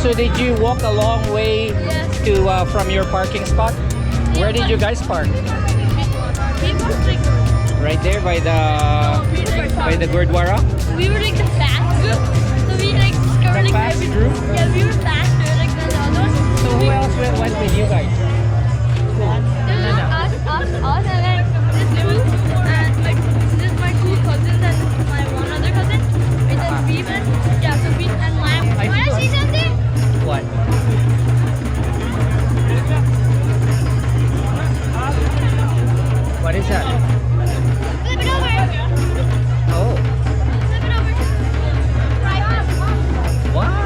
So did you walk a long way to from your parking spot? Where did you guys park? Right there by the Gurdwara? We were like the fast group, so we like discovered The like fast group? Yeah, we were faster like the other ones. So who else went with you guys? There's just us, and then this two, and this is my two cousins and my one other cousin. And then Beef and so Beef and Lamb. I You wanna forgot. see something? What? What is that? Flip it over. Oh, Flip it over. Right. what?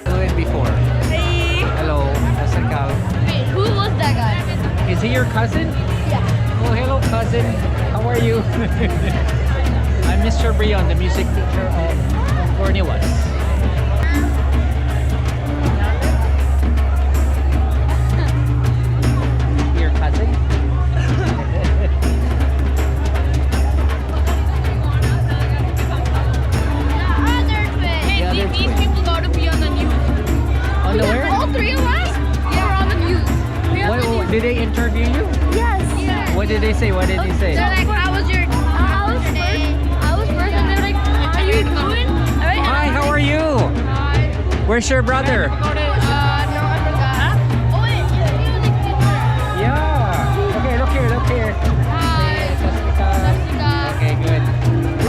Doing before. Hey. Hello, Vaisakhi. Wait, who was that guy? Is he your cousin? Yeah. Oh, hello, cousin. How are you? I'm Mr. Brion, the music teacher of Cornelius. Your cousin? Hey, other these twin. people got to be on the news. On the where? All three of us? Yeah, we're on the news. We're on the What, news. did they interview you? Yes. What did they say? What did they say? They're like, how was your... I was first, and they're like, how you doing? Alright, and Hi, I'm how like, are you? Hi. Where's your brother? No, I forgot. Oh, wait, yeah, Yeah. Okay, look here, look here. Hi. Jessica. Okay, good.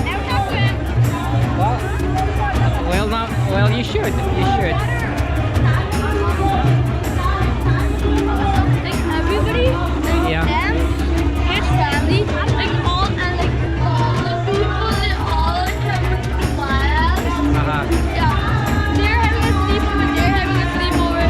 Never talked to him. Well, you should. You should. Like, everybody, like, Yeah. them, his family, like, all, and, like, the people, they all, like, have a class. Uh-huh. Yeah, they're having a sleepover. They're having a sleepover,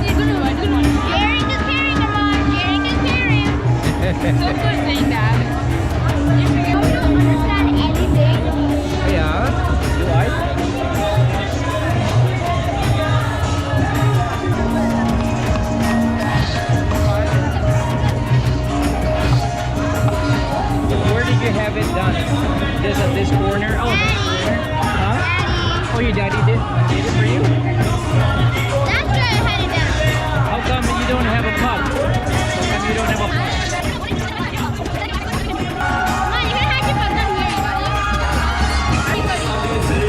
Sharing is caring, come on. Sharing is caring. So good saying that. You don't understand anything. Yeah. Do I? Where did you have it done? This at this corner? Oh, this corner? Huh? Oh, your daddy did it for you? That's why I had it down. How come you don't have a pub? How come you don't have a pub? Come on, you're gonna have to put them here, buddy.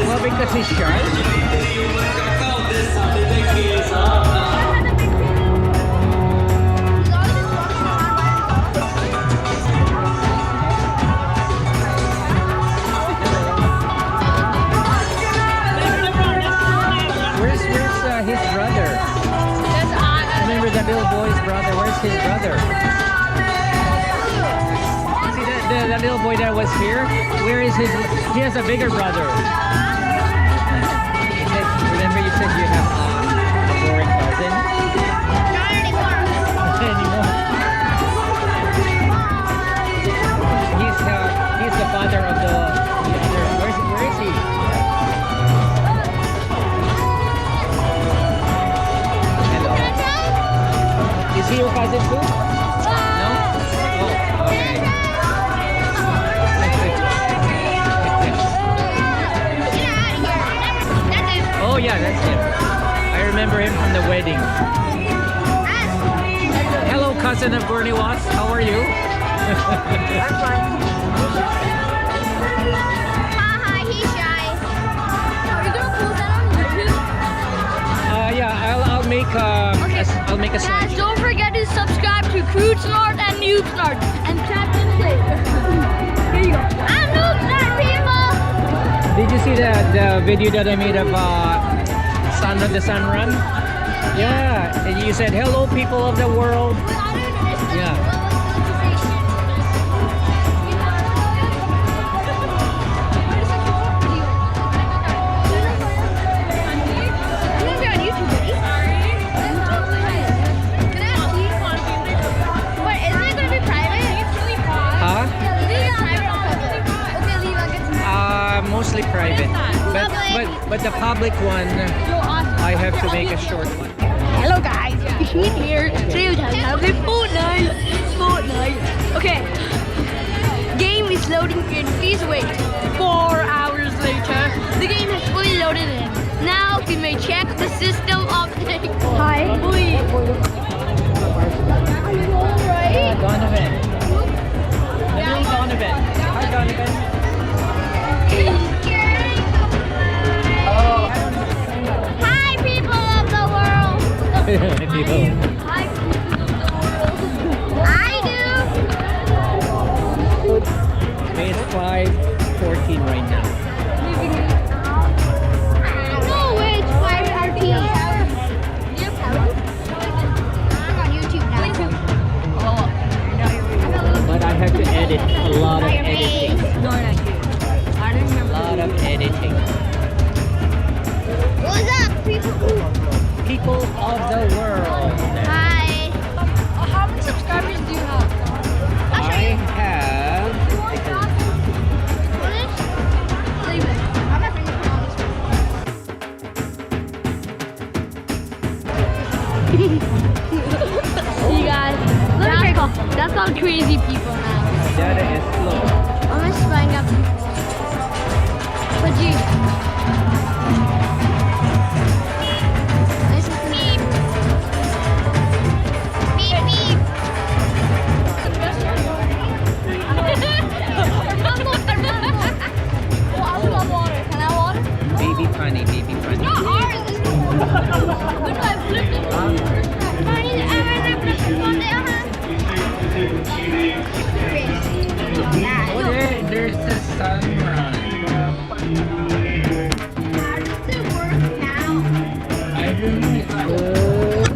Well, because he's shy. Where's his brother? Remember the little boy's brother? Where's his brother? See that little boy that was here? Where is his? He has a bigger brother. Remember you said you have a boring cousin? Not anymore. Anymore. He's the father of the other. Where is he? Hello. Is he your cousin too? No? Oh, okay. Oh yeah, that's him. I remember him from the wedding. Hello, cousin of Gurney Watts. How are you? I'm fine. Haha, he's shy. Are you gonna post that on YouTube? Yeah, I'll make a Guys, slide. don't forget to subscribe to Crude Snort and Noob Snort and Captain Play. Here you go. I'm Noob Snort, people! Did you see the video that I made of the Sun Run? Yeah, and you said hello, people of the world. Yeah. but the public one, I have to make a short one. Hello guys, Heat here. Today we're having Fortnite. Okay. Game is loading in. Please wait. 4 hours later, the game has fully loaded in. Now we may check the system update. Hi. Alright. Donovan. Hey, Donovan. Hi, Donovan. Oh. Hi people of the world. Hey, people. Hi people of the world. I do. It's 5:14 right now. No, it's 5:14. I'm on YouTube now. But I have to edit a lot of editing. No, not you. I don't A remember. lot of editing. What's up, people? People of the world. Hi. How many subscribers do you have? I have. You guys, that's all crazy people now. Data is slow. I'm just flying up. But you. Beep. Beep, beep. Oh, I want water. Can I have water? Baby funny, baby funny. Not ours. What do I flip it? Oh, there's the sunrise. I think it's good.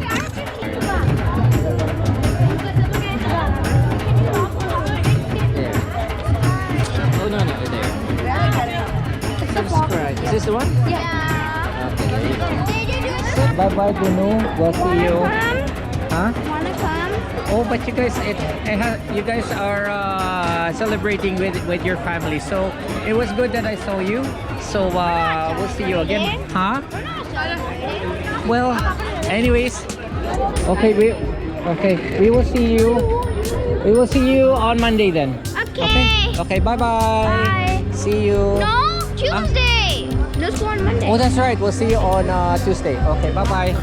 There. Oh, no, there. Subscribe. Is this the one? Yeah. Okay, there you go. Bye-bye, Gunu. We'll see you. Huh? Wanna come? Oh, but you guys, you guys are celebrating with your family, so it was good that I saw you. So we'll see you again, huh? Well, anyways, okay, we will see you. We will see you on Monday then. Okay. Okay. Bye bye. Bye. See you. No, Tuesday. This one Monday. Oh, that's right. We'll see you on Tuesday. Okay. Bye bye.